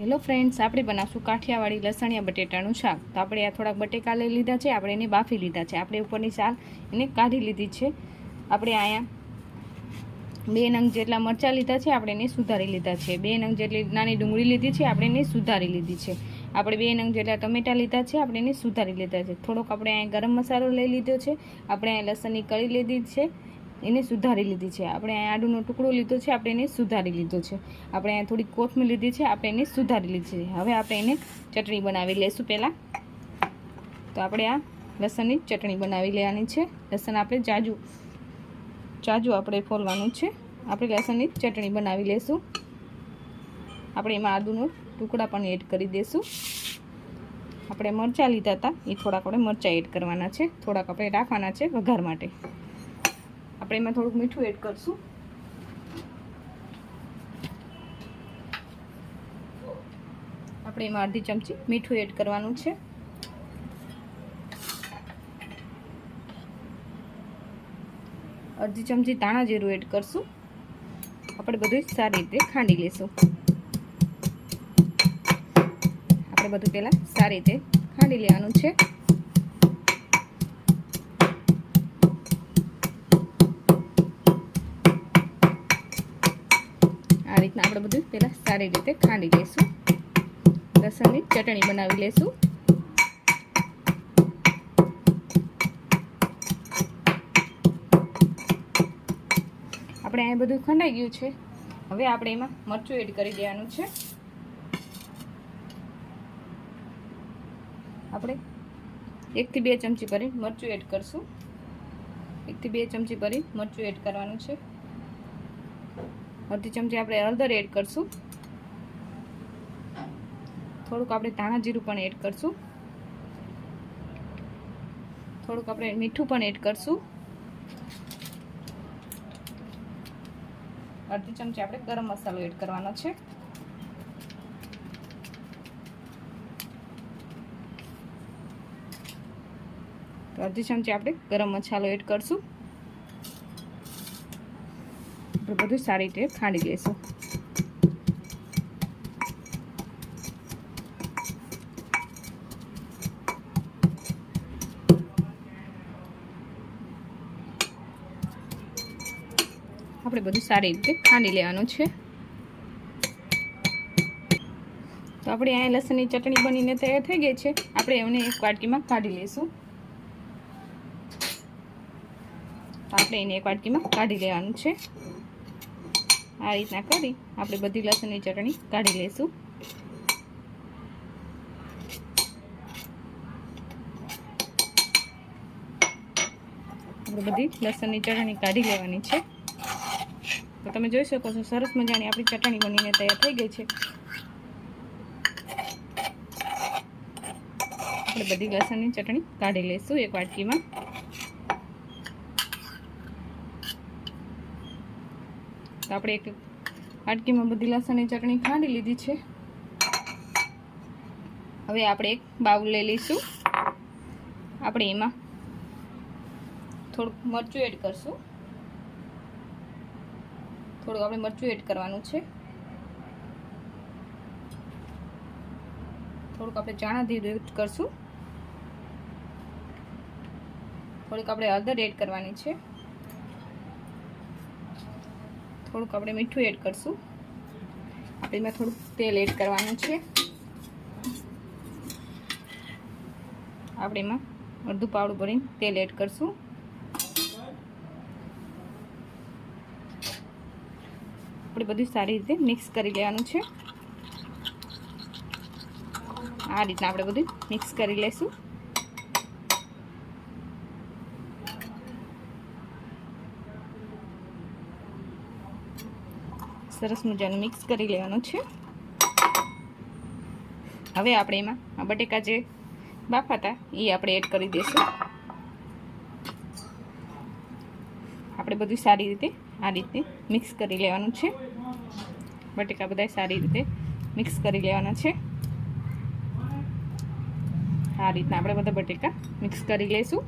Hello friends, આપણે બનાવશું કાઠિયાવાડી લસણિયા બટેટાનું શાક। તો આપણે આ થોડાક બટેકા લઈ લીધા છે, આપણે એને બાફી લીધા છે, આપણે ઉપરની છાલ એને કાઢી લીધી છે। આપણે અહીંયા 2 નંગ જેટલા મરચાં લીધા છે, આપણે એને સુધારી લીધા છે। 2 નંગ જેટલી નાની ડુંગળી લીધી છે, આપણે એને સુધારી લીધી છે। આપણે 2 નંગ જેટલા ટમેટા લીધા છે, આપણે એને સુધારી લીધા છે। થોડોક આપણે અહીંયા ગરમ મસાલો લઈ લીધો છે, આપણે અહીંયા લસણની કળી લીધી છે, એને સુધારી લીધી છે। આપણે અહીંયા આદુનો ટુકડો લીધો છે, આપણે એને સુધારી લીધો છે। આપણે અહીંયા થોડી કોથમીર લીધી છે, આપણે એને સુધારી લીધી છે। હવે આપણે એને ચટણી બનાવી લઈશું પહેલાં। તો આપણે આ લસણની ચટણી બનાવી લેવાની છે। લસણ આપણે જાજુ આપણે ફોલવાનું છે। આપણે લસણની ચટણી બનાવી લઈશું। આપણે એમાં આદુનો ટુકડા પણ એડ કરી દઈશું। આપણે મરચાં લીધા હતા એ થોડાક આપણે મરચાં એડ કરવાના છે, થોડાક આપણે રાખવાના છે વઘાર માટે। આપણે એમાં થોડુંક મીઠું એડ કરશું। આપણે એમાં અડધી ચમચી મીઠું એડ કરવાનું છે। અડધી ચમચી ધાણા જીરું એડ કરશું। આપણે બધું સારી રીતે ખાંડી લેશું। આપણે બધું પહેલાં સારી રીતે ખાંડી લેવાનું છે। આ રીતના આપણે બધું પહેલાં સારી રીતે ખાંડી લઈશું। લસણની ચટણી બનાવી લઈશું। આપણે આ બધું ખંડાઈ ગયું છે। હવે આપણે એમાં મરચું એડ કરી દેવાનું છે। આપણે 1 થી 2 ચમચી ભરી મરચું એડ કરશું। 1 થી 2 ચમચી ભરી મરચું એડ કરવાનું છે। અડધી ચમચી આપણે હળદર એડ કરશું। થોડુંક આપણે ધાણા જીરું પણ એડ કરશું। થોડુંક આપણે મીઠું પણ એડ કરશું। અડધી ચમચી આપણે ગરમ મસાલો એડ કરવાનો છે। તો અડધી ચમચી આપણે ગરમ મસાલો એડ કરશું। આપણે બધું સારી રીતે ખાંડી લઈશું। આપણે બધું સારી રીતે ખાંડી લેવાનું છે। તો આપણે અહીંયા લસણની ચટણી બનીને તૈયાર થઈ ગઈ છે। આપણે એમને એક વાટકીમાં કાઢી લઈશું। આપણે એને એક વાટકીમાં કાઢી લેવાનું છે। આ રીતના કરી આપણે બધી લસણની ચટણી કાઢી લઈશું। આપણે બધી લસણની ચટણી કાઢી લેવાની છે। તો તમે જોઈ શકો છો સરસ મજાની આપણી ચટણી બનીને તૈયાર થઈ ગઈ છે। આપણે બધી લસણની ચટણી કાઢી લઈશું એક વાટકીમાં। તો આપણે એક વાટકીમાં બધી લસણની ચટણી કાઢી લીધી છે। હવે આપણે એક બાઉલ લઈ લઈશું। આપણે એમાં થોડુંક મરચું એડ કરશું। થોડુંક આપણે મરચું એડ કરવાનું છે। થોડુંક આપણે ધાણા જીરું એડ કરશું। થોડીક આપણે હળદર એડ કરવાની છે। થોડુંક આપણે મીઠું એડ કરશું। આપણે એમાં થોડુંક તેલ એડ કરવાનું છે। આપણે એમાં અડધું પાવડું ભરીને તેલ એડ કરશું। આપણે બધું સારી રીતે મિક્સ કરી લેવાનું છે। આ રીતના આપણે બધું મિક્સ કરી લઈશું। સરસ મજાનું મિક્સ કરી લેવાનું છે। હવે આપણે એમાં આ બટેકા જે બાફાતા એ આપણે એડ કરી દઈશું। આપણે બધું સારી રીતે આ રીતે મિક્સ કરી લેવાનું છે। બટેકા બધા સારી રીતે મિક્સ કરી લેવાના છે। આ રીતના આપણે બધા બટેકા મિક્સ કરી લઈશું।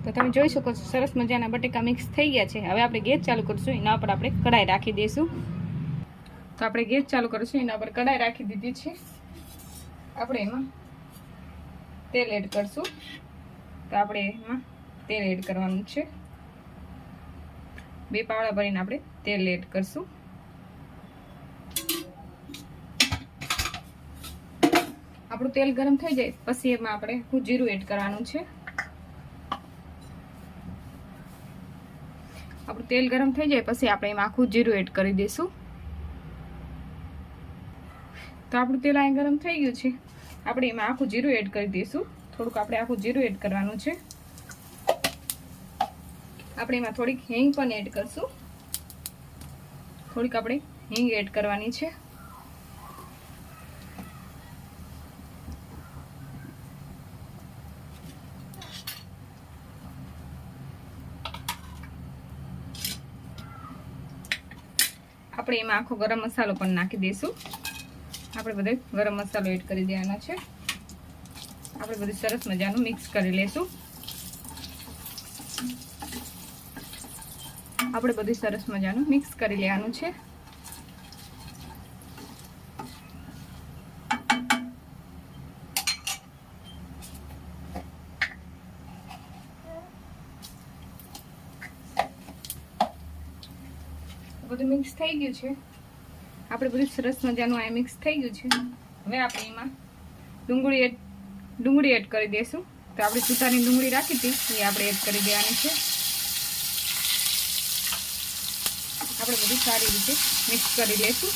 તો તમે જોઈ શકો છો સરસ મજાના બટેકા મિક્સ થઈ ગયા છે। હવે આપણે ગેસ ચાલુ કરીશું, એના ઉપર આપણે કઢાઈ રાખી દઈશું। તો આપણે ગેસ ચાલુ કરીશું, એના ઉપર કઢાઈ રાખી દીધી છે। આપણે એમાં તેલ એડ કરશું। તો આપણે એમાં તેલ એડ કરવાનું છે। 2 પાવડા ભરીને આપણે તેલ એડ કરશું। આપણું તેલ ગરમ થઈ જાય પછી એમાં આપણે જીરું એડ કરવાનું છે। આપણું તેલ ગરમ થઈ જાય પછી આપણે એમાં આખું જીરું એડ કરી દઈશું। તો આપણું તેલ અહીં ગરમ થઈ ગયું છે, આપણે એમાં આખું જીરું એડ કરી દઈશું। થોડુંક આપણે આખું જીરું એડ કરવાનું છે। આપણે એમાં થોડીક હિંગ પણ એડ કરશું। થોડીક આપણે હિંગ એડ કરવાની છે। આપણે એમાં આખો ગરમ મસાલો પણ નાખી દઈશું। આપણે બધો ગરમ મસાલો એડ કરી દેવાનો છે। આપણે બધું સરસ મજાનું મિક્સ કરી લેશું। આપણે બધું સરસ મજાનું મિક્સ કરી લેવાનું છે। બધું મિક્સ થઈ ગયું છે। આપણે બધું સરસ મજાનું આ મિક્સ થઈ ગયું છે। હવે આપણે એમાં ડુંગળી એડ કરી દઈશું। તો આપણે સુધારીને ડુંગળી રાખી હતી એ આપણે એડ કરી દેવાની છે। આપણે બધું સારી રીતે મિક્સ કરી લેશું।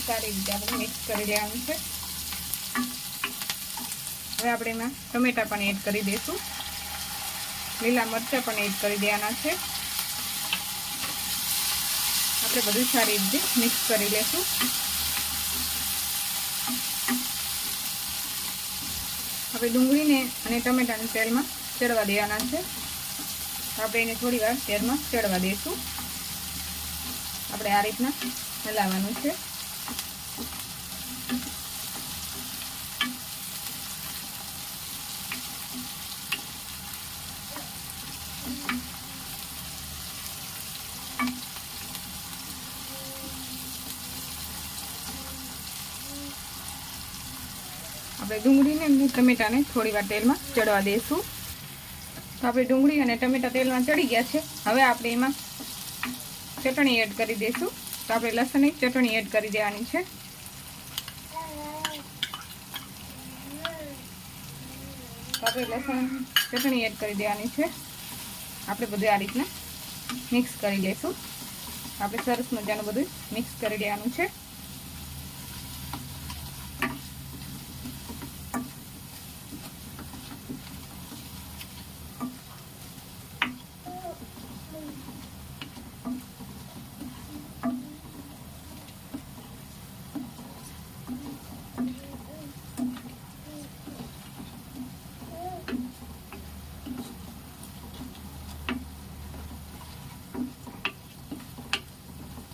સારી રીતે આપણે મિક્સ કરી લેવાનું છે। હવે આપણે એમાં ટમેટા પણ એડ કરી દઈશું। લીલા મરચાં પણ એડ કરી દેવાના છે। આપણે બધું સારી રીતે મિક્સ કરી લેશું। આપણે ડુંગળીને અને ટમેટાને તેલમાં ચડવા દેવાના છે। આપણે એને થોડી વાર તેલમાં ચડવા દઈશું। આપણે આ રીતના હલાવવાનું છે। આપણે ડુંગળીને અને ટમેટાને થોડી વાર તેલમાં ચડવા દઈશું। તો આપણે ડુંગળી અને ટમેટા તેલમાં ચડી ગયા છે। હવે આપણે એમાં ચટણી એડ કરી દઈશું। તો આપણે લસણની ચટણી એડ કરી દેવાની છે। તો આપણે લસણ ચટણી એડ કરી દેવાની છે। આપણે બધું આ રીતના મિક્સ કરી લઈશું। આપણે સરસ મજાનું બધું મિક્સ કરી દેવાનું છે।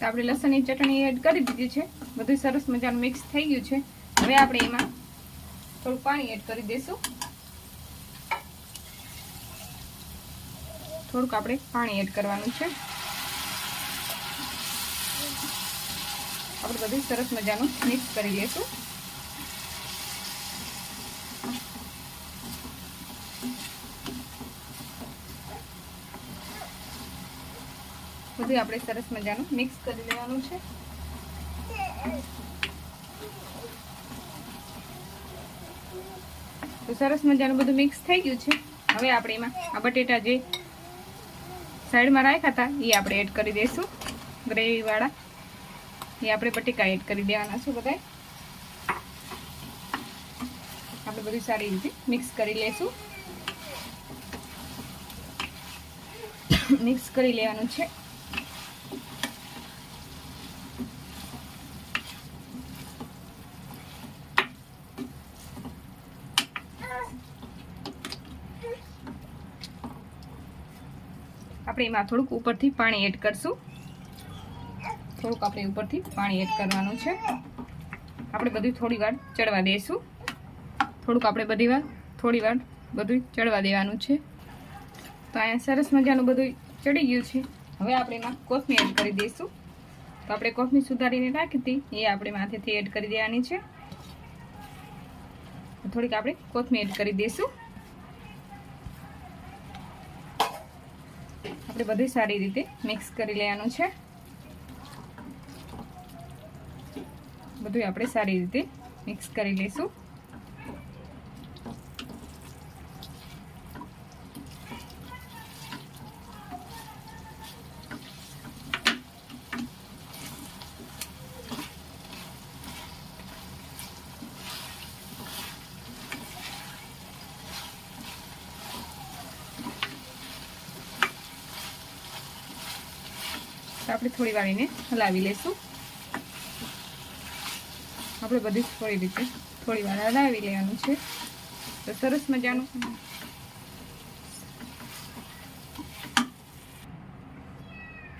તો આપણે લસણની ચટણી એડ કરી દીધી છે। બધું સરસ મજાનું મિક્સ થઈ ગયું છે। હવે આપણે એમાં થોડું પાણી એડ કરી દઈશું। થોડુંક આપણે પાણી એડ કરવાનું છે। આપણે બધું સરસ મજાનું મિક્સ કરી લઈશું। બધું આપણે સરસ મજાનું મિક્સ કરી લેવાનું છે। તો સરસ મજાનું બધું મિક્સ થઈ ગયું છે। હવે આપણે એમાં આ બટેટા જે સાઈડમાં રાખ્યા હતા એ આપણે એડ કરી દઈશું। ગ્રેવી વાળા એ આપણે બટેકા એડ કરી દેવાના છે બધા। આપણે બધું સારી રીતે મિક્સ કરી લેશું। મિક્સ કરી લેવાનું છે। આપણે એમાં થોડુંક ઉપરથી પાણી એડ કરશું। થોડુંક આપણે ઉપરથી પાણી એડ કરવાનું છે। આપણે બધું થોડી વાર ચડવા દઈશું। થોડુંક આપણે થોડી વાર બધું ચડવા દેવાનું છે. તો અહીંયા સરસ મજાનું બધું ચડી ગયું છે. હવે આપણે એમાં કોથમીર એડ કરી દઈશું. તો આપણે કોથમીર સુધારીને રાખી હતી એ આપણે માથેથી એડ કરી દેવાની છે. થોડીક આપણે કોથમીર એડ કરી દઈશું. આપણે બધું સારી રીતે મિક્સ કરી લેવાનું છે. બધું આપણે સારી રીતે મિક્સ કરી લઈશું. આપણે થોડી વાર એને હલાવી લઈશું. આપણે બધી થોડી વાર હલાવી લેવાનું છે. તો સરસ મજાનું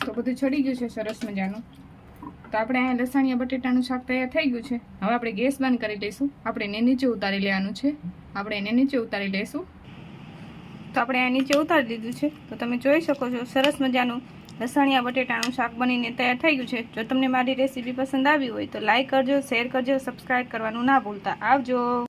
તો બધું ચડી ગયું છે સરસ મજાનું. તો આપણે અહીંયા લસણિયા બટેટાનું શાક તૈયાર થઈ ગયું છે. હવે આપણે ગેસ બંધ કરી લઈશું. આપણે એને નીચે ઉતારી લેવાનું છે. આપણે એને નીચે ઉતારી લઈશું. તો આપણે અહીંયા નીચે ઉતારી લીધું છે. તો તમે જોઈ શકો છો સરસ મજાનું લસણિયા બટેટાનું શાક બનીને તૈયાર થઈ ગયું છે. જો તમને મારી રેસીપી પસંદ આવી હોય તો લાઈક કરજો, શેર કરજો, સબસ્ક્રાઈબ કરવાનું ના ભૂલતા. આવજો.